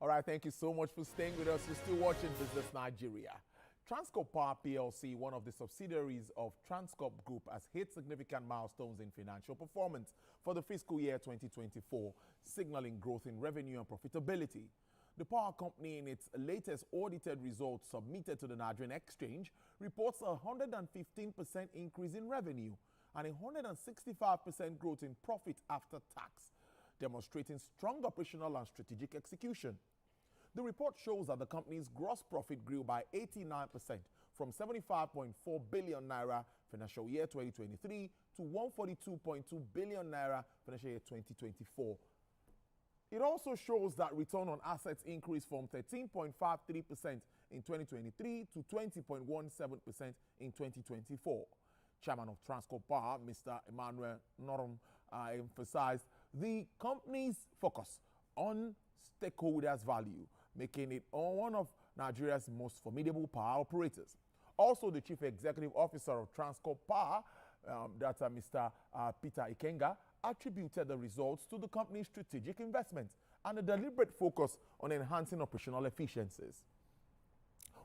All right, thank you so much for staying with us. You're still watching Business Nigeria. Transcorp Power Plc, one of the subsidiaries of Transcorp Group, has hit significant milestones in financial performance for the fiscal year 2024, signaling growth in revenue and profitability. The power company, in its latest audited results submitted to the Nigerian Exchange, reports a 115% increase in revenue and a 165% growth in profit after tax, demonstrating strong operational and strategic execution. The report shows that the company's gross profit grew by 89% from 75.4 billion naira financial year 2023 to 142.2 billion naira financial year 2024. It also shows that return on assets increased from 13.53% in 2023 to 20.17% in 2024. Chairman of Transcorp Power, Mr. Emmanuel Norum, emphasized the company's focus on stakeholders' value, making it one of Nigeria's most formidable power operators. Also, the Chief Executive Officer of Transcorp Power, Mr. Peter Ikenga, attributed the results to the company's strategic investment and a deliberate focus on enhancing operational efficiencies.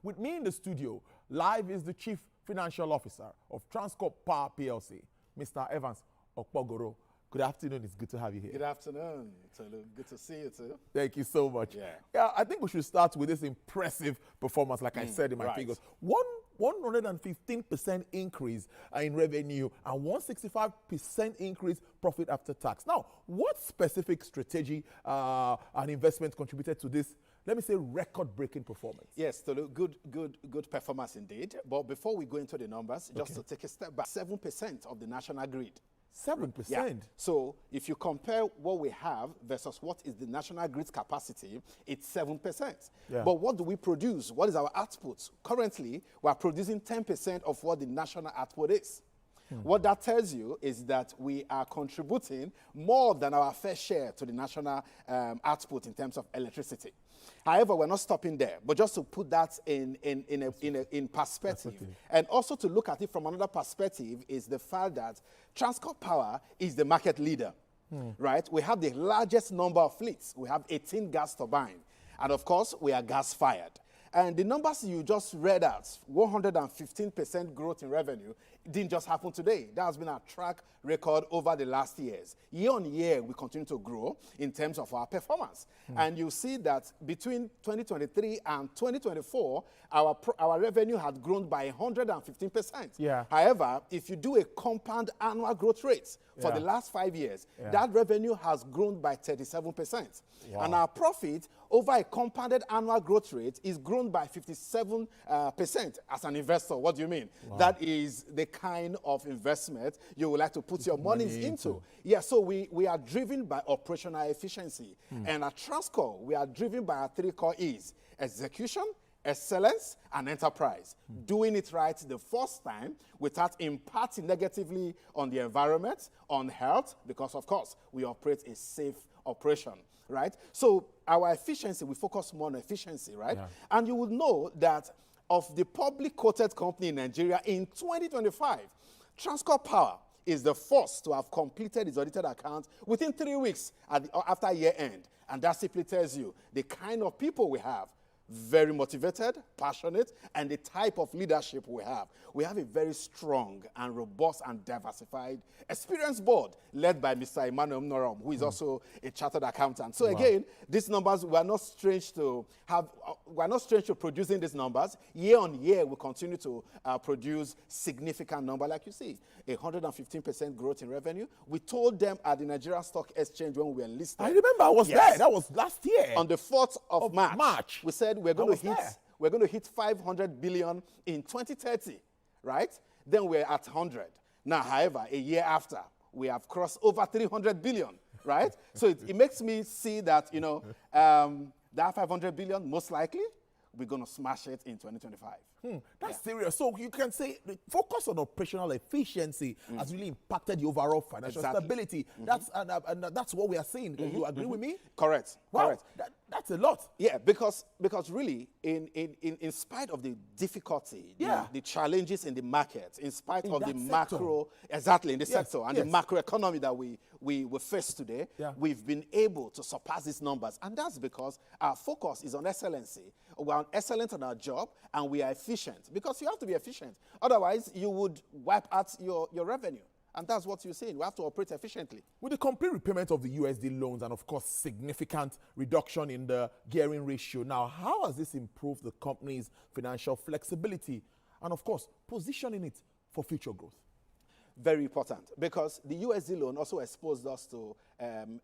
With me in the studio, live is the Chief Financial Officer of Transcorp Power Plc, Mr. Evans Okpogoro. Good afternoon. It's good to have you here. Good afternoon. Good to see you too. Thank you so much. Yeah, I think we should start with this impressive performance, like I said in my figures. 115% increase in revenue and 165% increase profit after tax. Now, what specific strategy and investment contributed to this, let me say, record-breaking performance? Yes, Tolu, good performance indeed. But before we go into the numbers, just to take a step back, 7% of the national grid. 7%? Yeah. So if you compare what we have versus what is the national grid's capacity, it's 7%. Yeah. But what do we produce? What is our output? Currently, we are producing 10% of what the national output is. What that tells you is that we are contributing more than our fair share to the national output in terms of electricity. However, we're not stopping there, but just to put that in perspective, and also to look at it from another perspective is the fact that Transcorp Power is the market leader, right? We have the largest number of fleets. We have 18 gas turbines, and of course, we are gas-fired. And the numbers you just read out, 115% growth in revenue, didn't just happen today. That has been our track record over the last years. Year on year, we continue to grow in terms of our performance. And you see that between 2023 and 2024, our revenue had grown by 115%. Yeah. However, if you do a compound annual growth rate for the last 5 years, that revenue has grown by 37%. Wow. And our profit over a compounded annual growth rate is grown by 57%. As an investor, what do you mean? Wow. That is the kind of investment you would like to put your money into. Yeah, so we are driven by operational efficiency. And at Transcorp, we are driven by our 3 core E's: execution, excellence, and enterprise. Doing it right the first time without impacting negatively on the environment, on health, because of course we operate a safe operation, right? So our efficiency, we focus more on efficiency, right? Yeah. And you would know that of the public quoted company in Nigeria in 2025, Transcorp Power is the first to have completed its audited account within 3 weeks after year end. And that simply tells you the kind of people we have. Very motivated, passionate, and the type of leadership we have. We have a very strong and robust and diversified experienced board led by Mr. Emmanuel Norum, who is also a chartered accountant. So again, these numbers, we are not strange to producing these numbers. Year on year, we continue to produce significant number, like you see, 115% growth in revenue. We told them at the Nigeria Stock Exchange when we were listed. I remember I was there. That was last year. On the 4th of March. We said we're going to hit 500 billion in 2030, right? Then we're at 100. Now, however, a year after, we have crossed over 300 billion, right? So it makes me see that, that 500 billion, most likely, we're going to smash it in 2025. That's serious. So you can say the focus on operational efficiency has really impacted the overall financial stability. That's and that's what we are seeing. You agree with me? Correct. Wow, Correct. that's a lot. Yeah, because really, in spite of the difficulty, the challenges in the market, in spite of the macro, in the sector, and the macroeconomy that we face today, we've been able to surpass these numbers. And that's because our focus is on excellency. We're excellent on our job, and we are efficient. Because you have to be efficient. Otherwise, you would wipe out your revenue. And that's what you're saying. We have to operate efficiently. With the complete repayment of the USD loans and, of course, significant reduction in the gearing ratio, now, how has this improved the company's financial flexibility and, of course, positioning it for future growth? Very important, because the USD loan also exposed us to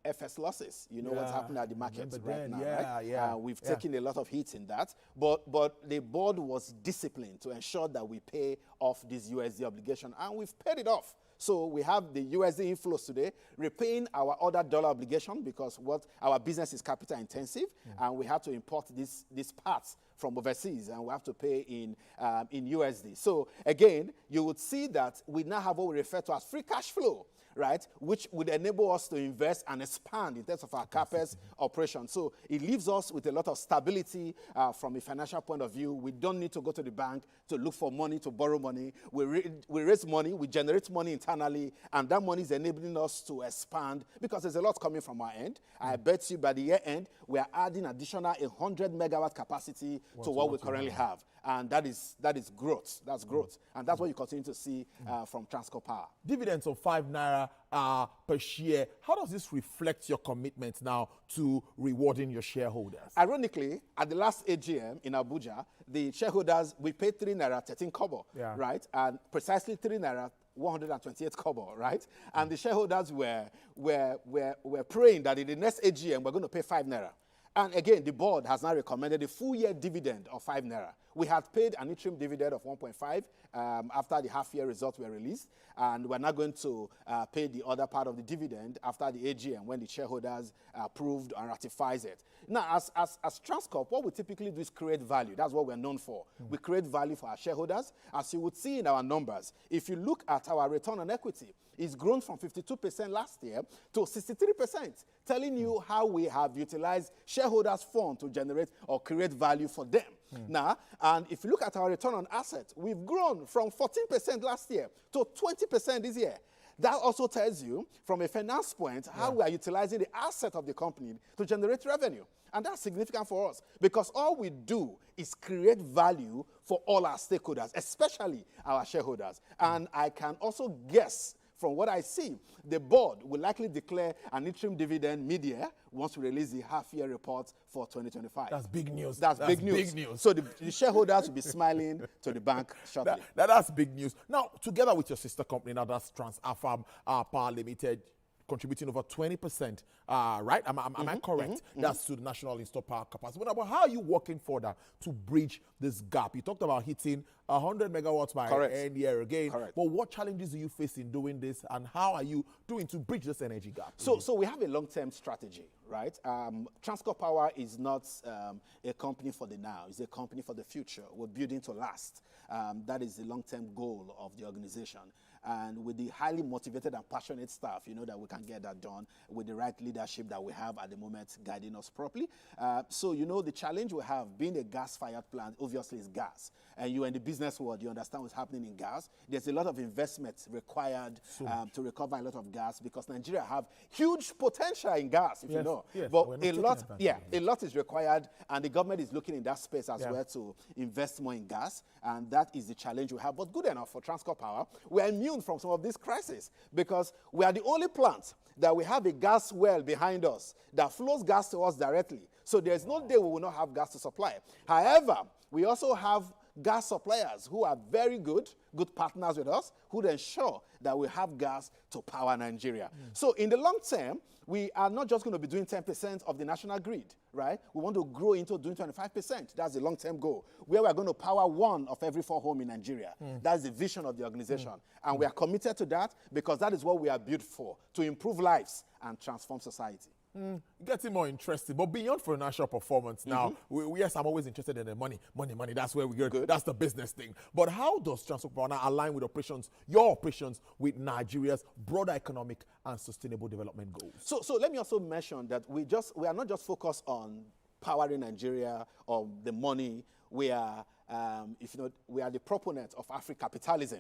FS losses. You know what's happening at the markets right now, right? We've taken a lot of hits in that, but the board was disciplined to ensure that we pay off this USD obligation, and we've paid it off. So we have the USD inflows today, repaying our other dollar obligation, because our business is capital intensive, and we have to import these parts from overseas, and we have to pay in USD. So again, you would see that we now have what we refer to as free cash flow, right, which would enable us to invest and expand in terms of our CapEx operation. So it leaves us with a lot of stability from a financial point of view. We don't need to go to the bank to look for money, to borrow money. We raise money, we generate money internally, and that money is enabling us to expand, because there's a lot coming from our end. I bet you by the year end, we are adding additional 100 megawatt capacity to what we currently have. And that is growth. That's growth. And that's what you continue to see from Transcorp Power. Dividends of ₦5 per share. How does this reflect your commitment now to rewarding your shareholders? Ironically, at the last AGM in Abuja, the shareholders, we paid ₦3.13, right? And precisely ₦3.128, right? And the shareholders were praying that in the next AGM, we're going to pay ₦5. And again, the board has now recommended a full-year dividend of ₦5. We had paid an interim dividend of 1.5 after the half-year results were released, and we're now going to pay the other part of the dividend after the AGM when the shareholders approved and ratifies it. Now, as Transcorp, what we typically do is create value. That's what we're known for. We create value for our shareholders. As you would see in our numbers, if you look at our return on equity, it's grown from 52% last year to 63%, telling you how we have utilized shareholders' funds to generate or create value for them. Now, and if you look at our return on assets, we've grown from 14% last year to 20% this year. That also tells you, from a finance point, how we are utilizing the asset of the company to generate revenue. And that's significant for us, because all we do is create value for all our stakeholders, especially our shareholders. And I can also guess, from what I see, the board will likely declare an interim dividend mid-year once we release the half-year report for 2025. That's big news. That's big news. So the shareholders will be smiling to the bank shortly. That's big news. Now, together with your sister company, now that's Transcorp Power Limited, contributing over 20%, right? Am I correct? That's to the national installed power capacity. But how are you working further to bridge this gap? You talked about hitting 100 megawatts by end year again. Correct. But what challenges do you face in doing this, and how are you doing to bridge this energy gap? So we have a long-term strategy, right? Transcorp Power is not a company for the now. It's a company for the future. We're building to last. That is the long-term goal of the organization. And with the highly motivated and passionate staff, you know that we can get that done with the right leadership that we have at the moment guiding us properly. So, you know, the challenge we have, being a gas-fired plant, obviously is gas. And you're in the business world, you understand what's happening in gas. There's a lot of investment required to recover a lot of gas, because Nigeria have huge potential in gas, if you know. But a lot is required, and the government is looking in that space as well to invest more in gas. And that is the challenge we have. But good enough for Transcorp Power, we're immune from some of these crises, because we are the only plant that we have a gas well behind us that flows gas to us directly. So there's no day we will not have gas to supply. However, we also have gas suppliers who are very good partners with us, who ensure that we have gas to power Nigeria. So in the long term, we are not just going to be doing 10% of the national grid, right? We want to grow into doing 25%. That's the long-term goal, where we're going to power 1 of every 4 homes in Nigeria. That's the vision of the organization. And we are committed to that, because that is what we are built for, to improve lives and transform society. Getting more interesting, but beyond financial performance now, yes, I'm always interested in the money. That's where we go. That's the business thing. But how does Transcorp Power now align with your operations with Nigeria's broader economic and sustainable development goals? So let me also mention that we are not just focused on powering Nigeria or the money. We are, we are the proponents of Afro-capitalism,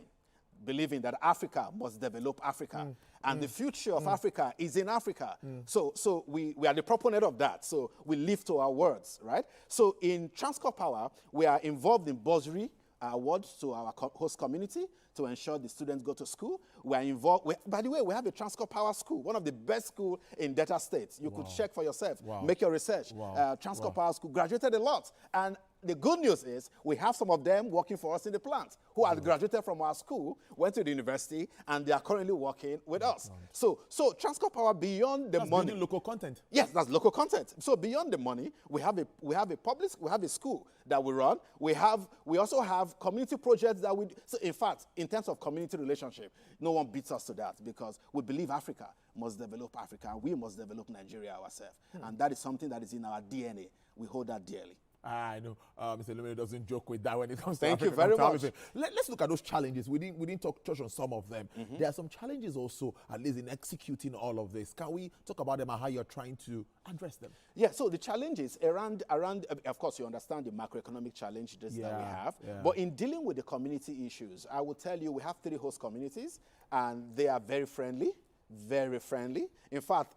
believing that Africa must develop Africa. And the future of Africa is in Africa. So we are the proponent of that. So we live to our words, right? So in Transcorp Power, we are involved in bursary awards to our host community to ensure the students go to school. We are involved. By the way, we have a Transcorp Power School, one of the best schools in Delta State. You could check for yourself, make your research. Transcorp Power School graduated a lot. And the good news is we have some of them working for us in the plant who had graduated from our school, went to the university, and they are currently working with us. So Transcorp Power, beyond the money, local content. Yes, that's local content. So beyond the money, we have a school that we run. We also have community projects that we. So in fact, in terms of community relationship, no one beats us to that because we believe Africa must develop Africa and we must develop Nigeria ourselves. And that is something that is in our DNA. We hold that dearly. I know Mr. Lumine doesn't joke with that when it comes to Thank Africa. you very much. Let's look at those challenges. We didn't touch on some of them. There are some challenges also, at least in executing all of this. Can we talk about them and how you're trying to address them? Yeah, so the challenges around of course, you understand the macroeconomic challenges that we have. But in dealing with the community issues, I will tell you we have 3 host communities, and they are very friendly, very friendly. In fact,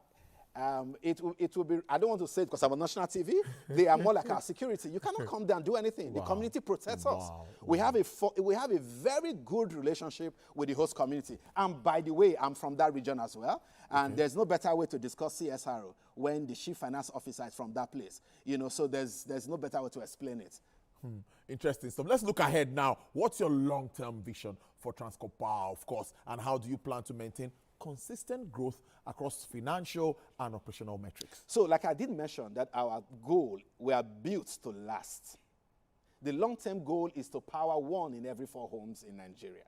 it will be, I don't want to say it because I'm on national TV, they are more like our security. You cannot come down and do anything. The community protects us. We have a very good relationship with the host community. And by the way, I'm from that region as well. And there's no better way to discuss CSRO when the chief finance officer is from that place. So there's no better way to explain it. Interesting stuff. Let's look ahead now. What's your long-term vision for Transcorp Power, of course, and how do you plan to maintain consistent growth across financial and operational metrics? So like I did mention that our goal, we are built to last. The long-term goal is to power 1 in every 4 homes in Nigeria,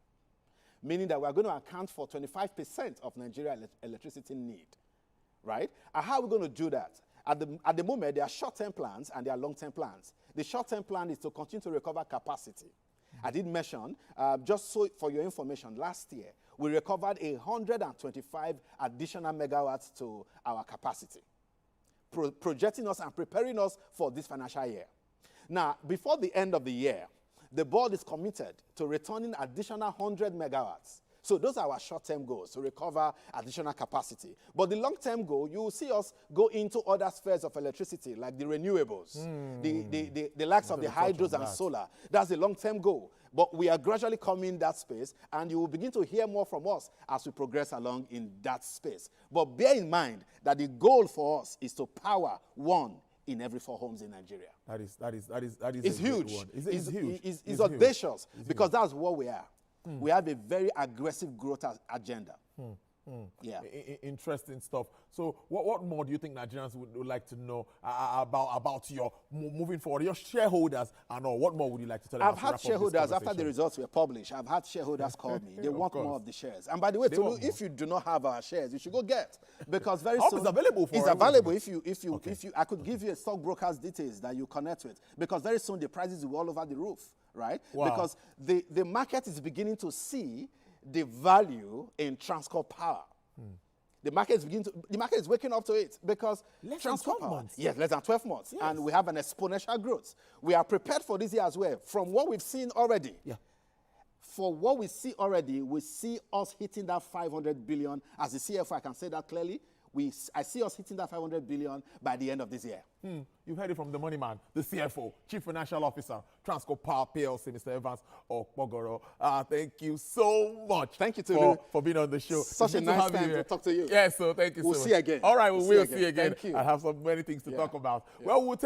meaning that we are going to account for 25% of Nigeria's electricity need, right? And how are we going to do that? At the moment, there are short-term plans and there are long-term plans. The short-term plan is to continue to recover capacity. I did mention, just so for your information, last year, we recovered 125 additional megawatts to our capacity, projecting us and preparing us for this financial year. Now, before the end of the year, the board is committed to returning additional 100 megawatts. So those are our short-term goals, to recover additional capacity. But the long-term goal, you will see us go into other spheres of electricity, like the renewables, the likes of the hydros and solar. That's the long-term goal. But we are gradually coming in that space, and you will begin to hear more from us as we progress along in that space. But bear in mind that the goal for us is to power 1 in every 4 homes in Nigeria. That is it's huge. It's huge. It's audacious because that's what we are. We have a very aggressive growth agenda. Yeah. Interesting stuff. So what more do you think Nigerians would like to know about your moving forward, your shareholders and all? What more would you like to tell them? I've had shareholders, after the results were published, I've had shareholders call me. They want more of the shares. And by the way, if you do not have our shares, you should go get. Because very soon it's available for it's available if you I could give you a stockbroker's details that you connect with. Because very soon the prices will be all over the roof, right? Because the market is beginning to see the value in Transcorp Power. The market is waking up to it because less than 12 months. Yes, less than 12 months. Yes. And we have an exponential growth. We are prepared for this year as well. From what we've seen already, for what we see already, we see us hitting that 500 billion. As the CFO, I can say that clearly. I see us hitting that 500 billion by the end of this year. You've heard it from the money man, the CFO, Chief Financial Officer, Transcorp Power Plc, Mr. Evans Okpogoro. Thank you so much. Thank you for being on the show. Such a nice time to talk to you. Yes, so thank you so much. We'll see again. All right, we'll see again. Thank you. I have so many things to talk about. Yeah. Well, we'll take